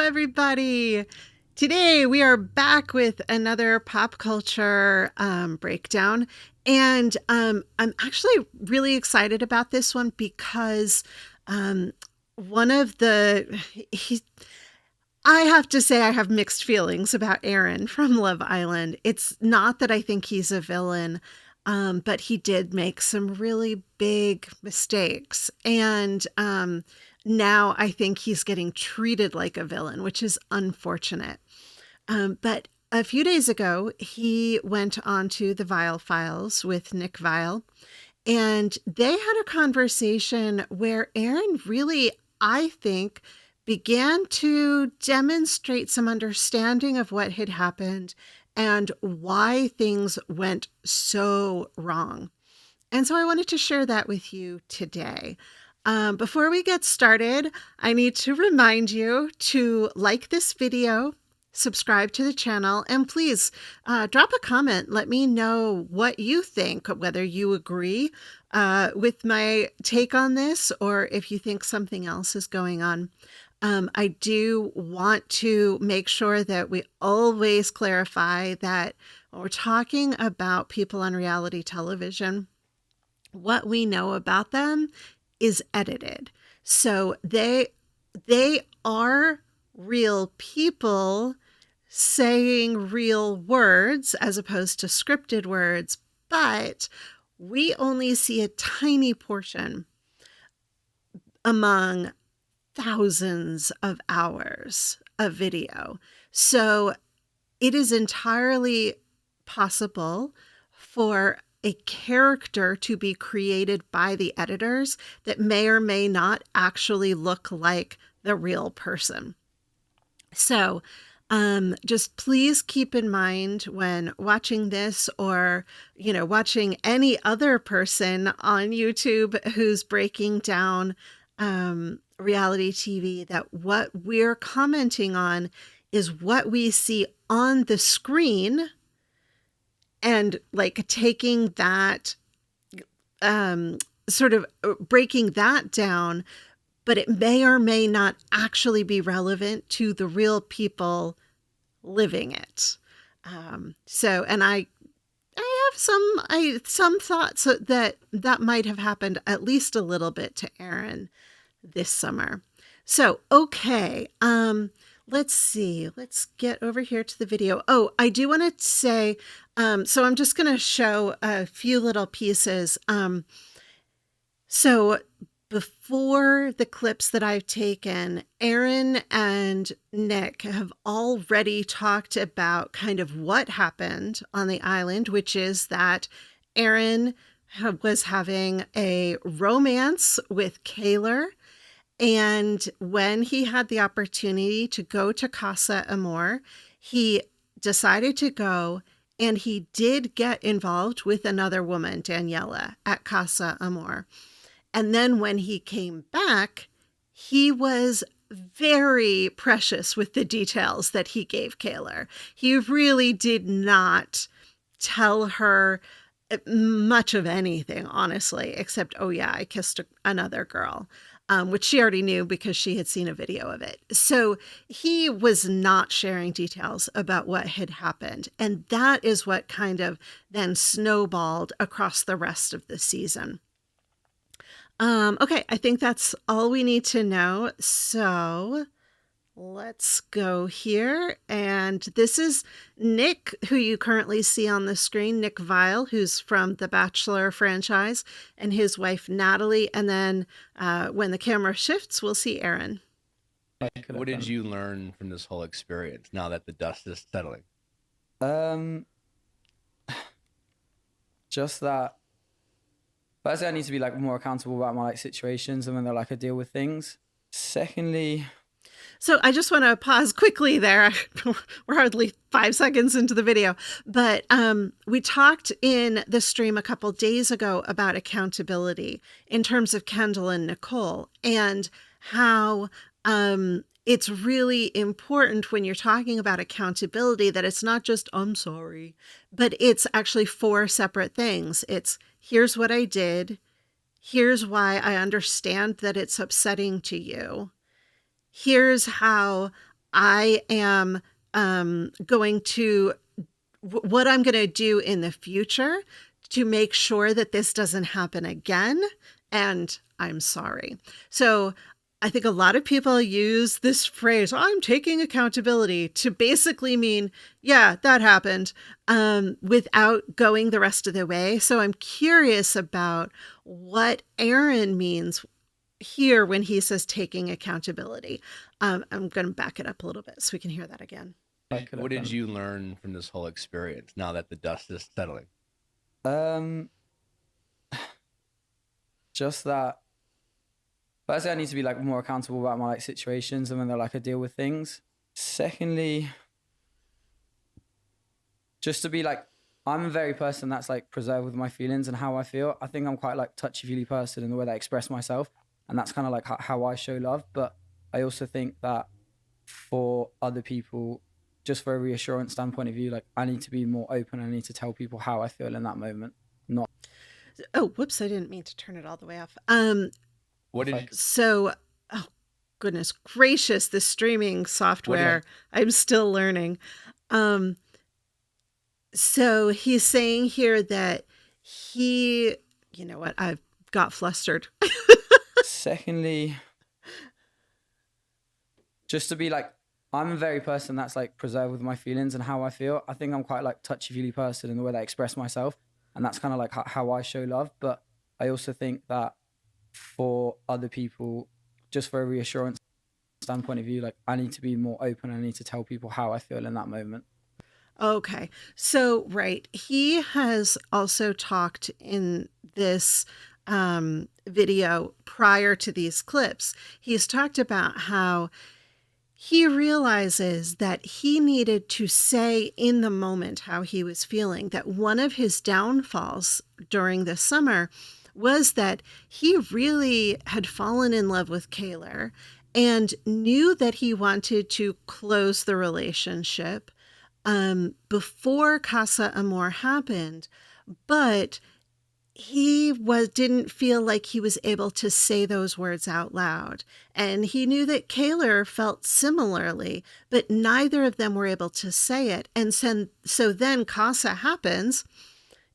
everybody. Today we are back with another pop culture breakdown. And I'm actually really excited about this one because one of the, I have to say I have mixed feelings about Aaron from Love Island. It's not that I think he's a villain, but he did make some really big mistakes. And now I think he's getting treated like a villain, which is unfortunate. But a few days ago, he went on to the Viall Files with Nick Viall, and they had a conversation where Aaron really, I think, began to demonstrate some understanding of what had happened and why things went so wrong. And so I wanted to share that with you today. Before we get started, I need to remind you to like this video, subscribe to the channel, and please drop a comment. Let me know what you think, whether you agree with my take on this or if you think something else is going on. I do want to make sure that we always clarify that when we're talking about people on reality television, what we know about them is edited. So they are real people saying real words as opposed to scripted words, but we only see a tiny portion among thousands of hours of video. So it is entirely possible for a character to be created by the editors that may or may not actually look like the real person. So just please keep in mind when watching this or, watching any other person on YouTube who's breaking down reality TV, that what we're commenting on is what we see on the screen, and like taking that, sort of breaking that down, but it may or may not actually be relevant to the real people living it. And I have some thoughts that might have happened at least a little bit to Aaron this summer. So, okay. Let's see. Let's get over here to the video. Oh, I do want to say, so I'm just going to show a few little pieces. So before the clips that I've taken, Aaron and Nick have already talked about kind of what happened on the island, which is that Aaron was having a romance with Kaylor. And when he had the opportunity to go to Casa Amor, he decided to go, and he did get involved with another woman, Daniela, at Casa Amor. And then when he came back, he was very precious with the details that he gave Kaylor. He really did not tell her much of anything, honestly, except, oh yeah, I kissed another girl. Which she already knew because she had seen a video of it. So he was not sharing details about what had happened. And that is what kind of then snowballed across the rest of the season. Okay, I think that's all we need to know. So let's go here. And this is Nick, who you currently see on the screen, Nick Viall, who's from the Bachelor franchise, and his wife, Natalie. And then when the camera shifts, we'll see Aaron. What did you learn from this whole experience now that the dust is settling? Just that, firstly, I need to be more accountable about my situations and when they're I deal with things. Secondly, so I just want to pause quickly there. We're hardly 5 seconds into the video, but we talked in the stream a couple days ago about accountability in terms of Kendall and Nicole, and how it's really important when you're talking about accountability that it's not just, I'm sorry, but it's actually 4 separate things. It's, here's what I did. Here's why I understand that it's upsetting to you. Here's how I am going to, what I'm going to do in the future to make sure that this doesn't happen again. And I'm sorry. So I think a lot of people use this phrase, I'm taking accountability, to basically mean, yeah, that happened, without going the rest of the way. So I'm curious about what Aaron means here when he says taking accountability. I'm going to back it up a little bit so we can hear that again. What did you learn from this whole experience now that the dust is settling? Just that, firstly, I need to be like more accountable about my like situations and when they're like I deal with things. Secondly, just to be like, I'm a very person that's like preserved with my feelings and how I feel. I think I'm quite like touchy-feely person in the way that I express myself, and that's kind of like how I show love. But I also think that for other people, just for a reassurance standpoint of view, like I need to be more open. I need to tell people how I feel in that moment. Not. Oh, whoops! I didn't mean to turn it all the way off. What did you, So, oh goodness gracious, this streaming software, I'm still learning. So he's saying here that he, you know what, I've got flustered. Secondly, just to be like, I'm a very person that's like preserved with my feelings and how I feel. I think I'm quite like touchy-feely person in the way that I express myself, and that's kind of like how I show love. But I also think that for other people, just for a reassurance standpoint of view, like I need to be more open. I need to tell people how I feel in that moment. Okay. So, right. He has also talked in this video prior to these clips. He's talked about how he realizes that he needed to say in the moment how he was feeling, that one of his downfalls during the summer was that he really had fallen in love with Kaylor and knew that he wanted to close the relationship before Casa Amor happened, but he didn't feel like he was able to say those words out loud. And he knew that Kaylor felt similarly, but neither of them were able to say it. And so then Casa happens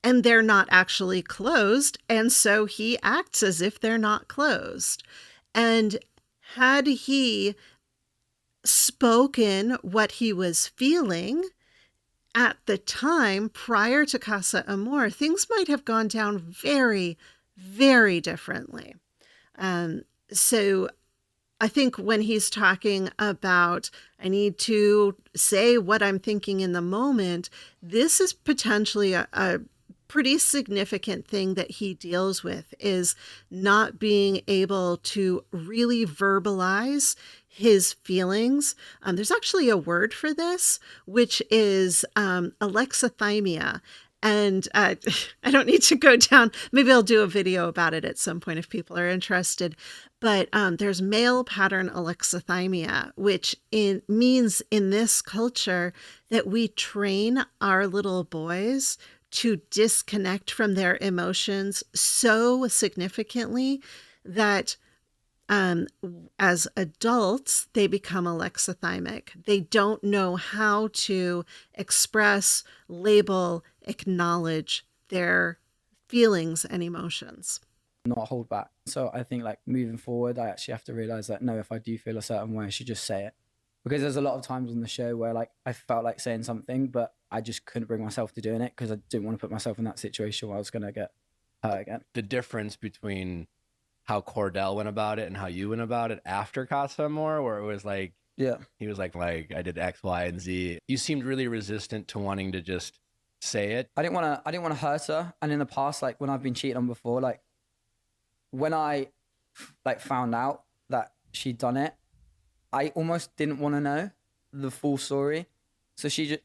and they're not actually closed. And so he acts as if they're not closed. And had he spoken what he was feeling at the time prior to Casa Amor, things might have gone down very, very differently. So I think when he's talking about, I need to say what I'm thinking in the moment, this is potentially a pretty significant thing that he deals with, is not being able to really verbalize his feelings. There's actually a word for this, which is alexithymia. And I don't need to go down. Maybe I'll do a video about it at some point if people are interested. But there's male pattern alexithymia, which means in this culture that we train our little boys to disconnect from their emotions so significantly that as adults, they become alexithymic. They don't know how to express, label, acknowledge their feelings and emotions. Not hold back. So I think like moving forward, I actually have to realize that no, if I do feel a certain way, I should just say it. Because there's a lot of times on the show where like I felt like saying something, but I just couldn't bring myself to doing it because I didn't want to put myself in that situation where I was going to get hurt again. the difference between how Cordell went about it and how you went about it after Casa Amor, where it was like, Yeah. he was like I did X, Y, and Z. You seemed really resistant to wanting to just say it. I didn't want to hurt her. And in the past, like when I've been cheated on before, like when I like found out that she'd done it, I almost didn't want to know the full story. So she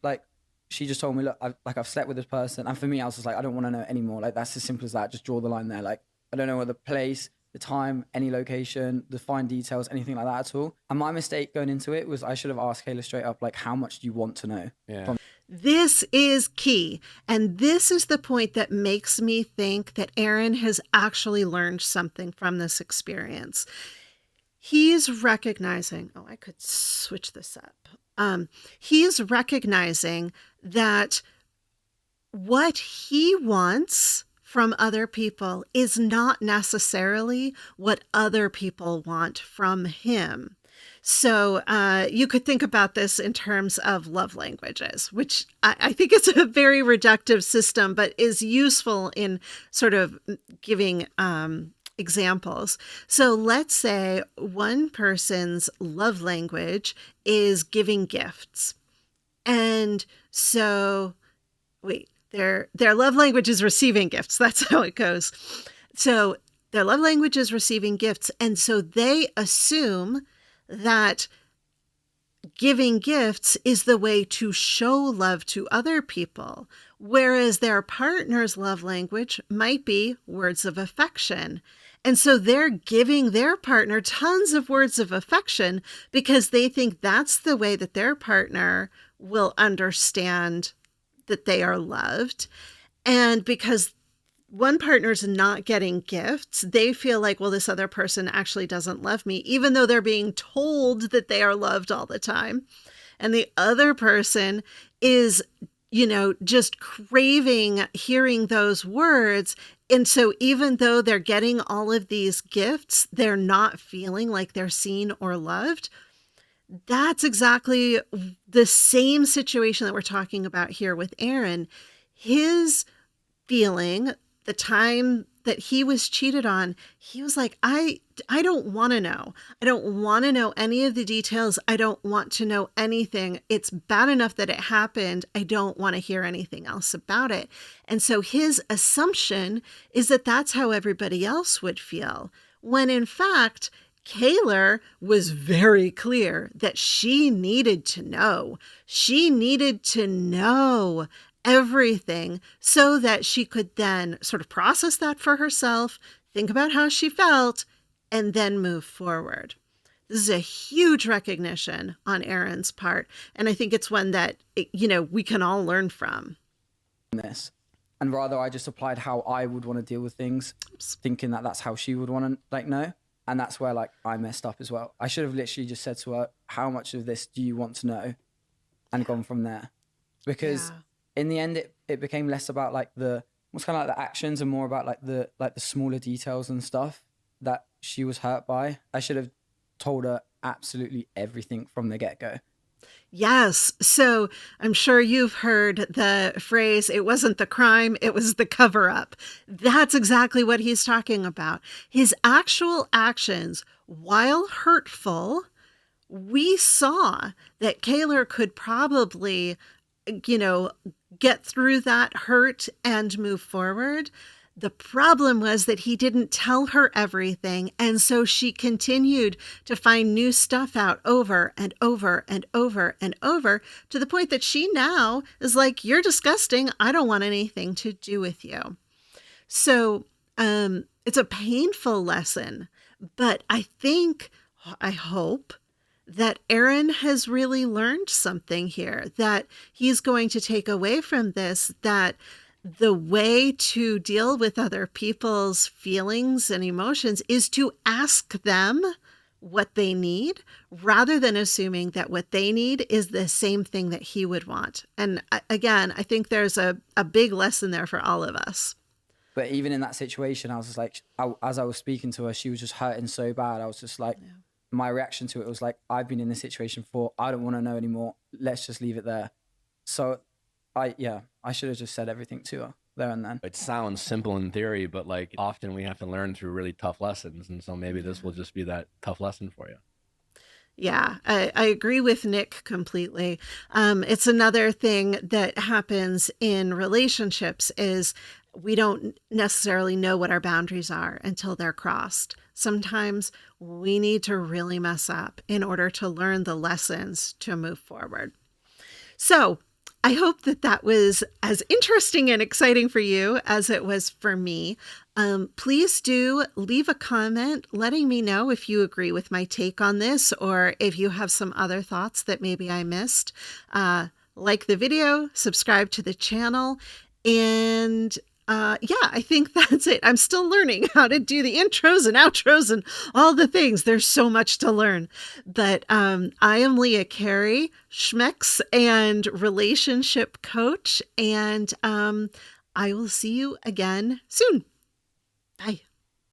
just told me, look, I've slept with this person. And for me, I was just like, I don't want to know anymore. Like, that's as simple as that. Just draw the line there. Like, I don't know what the place, the time, any location, the fine details, anything like that at all. And my mistake going into it was I should have asked Kaylor straight up, like, how much do you want to know? Yeah. This is key. And this is the point that makes me think that Aaron has actually learned something from this experience. He's recognizing, oh, I could switch this up. He's recognizing that what he wants from other people is not necessarily what other people want from him. So you could think about this in terms of love languages, which I think is a very reductive system, but is useful in sort of giving examples. So let's say one person's love language is giving gifts. And so, their love language is receiving gifts. That's how it goes. So their love language is receiving gifts. And so they assume that giving gifts is the way to show love to other people, whereas their partner's love language might be words of affection. And so they're giving their partner tons of words of affection because they think that's the way that their partner will understand that they are loved. And because one partner's not getting gifts, they feel like, well, this other person actually doesn't love me, even though they're being told that they are loved all the time. And the other person is, just craving hearing those words. And so even though they're getting all of these gifts, they're not feeling like they're seen or loved. That's exactly the same situation that we're talking about here with Aaron. His feeling, the time that he was cheated on, he was like, I don't want to know. I don't want to know any of the details. I don't want to know anything. It's bad enough that it happened. I don't want to hear anything else about it. And so his assumption is that that's how everybody else would feel, when in fact, Kaylor was very clear that she needed to know. She needed to know everything so that she could then sort of process that for herself, think about how she felt, and then move forward. This is a huge recognition on Aaron's part. And I think it's one that, we can all learn from. This. And rather, I just applied how I would want to deal with things, thinking that that's how she would want to know. And that's where I messed up as well. I should have literally just said to her, how much of this do you want to know? And gone from there. Because in the end, it became less about what's kind of the actions and more about the smaller details and stuff that she was hurt by. I should have told her absolutely everything from the get-go. Yes. So I'm sure you've heard the phrase, it wasn't the crime, it was the cover up. That's exactly what he's talking about. His actual actions, while hurtful, we saw that Kaylor could probably, get through that hurt and move forward. The problem was that he didn't tell her everything, and so she continued to find new stuff out over and over and over and over, to the point that she now is like, you're disgusting. I don't want anything to do with you. So it's a painful lesson, but I hope that Aaron has really learned something here, that he's going to take away from this, that the way to deal with other people's feelings and emotions is to ask them what they need, rather than assuming that what they need is the same thing that he would want. And again, I think there's a big lesson there for all of us. But even in that situation, I was just like, as I was speaking to her, she was just hurting so bad. I was just like, my reaction to it was like, I've been in this situation before. I don't want to know anymore. Let's just leave it there. So I should have just said everything to her there and then. It sounds simple in theory, but often we have to learn through really tough lessons. And so maybe this will just be that tough lesson for you. Yeah, I agree with Nick completely. It's another thing that happens in relationships is we don't necessarily know what our boundaries are until they're crossed. Sometimes we need to really mess up in order to learn the lessons to move forward. So I hope that was as interesting and exciting for you as it was for me. Please do leave a comment letting me know if you agree with my take on this, or if you have some other thoughts that maybe I missed. Like the video, subscribe to the channel, and yeah, I think that's it. I'm still learning how to do the intros and outros and all the things. There's so much to learn. But I am Leah Carey, Schmex and relationship coach. And I will see you again soon. Bye.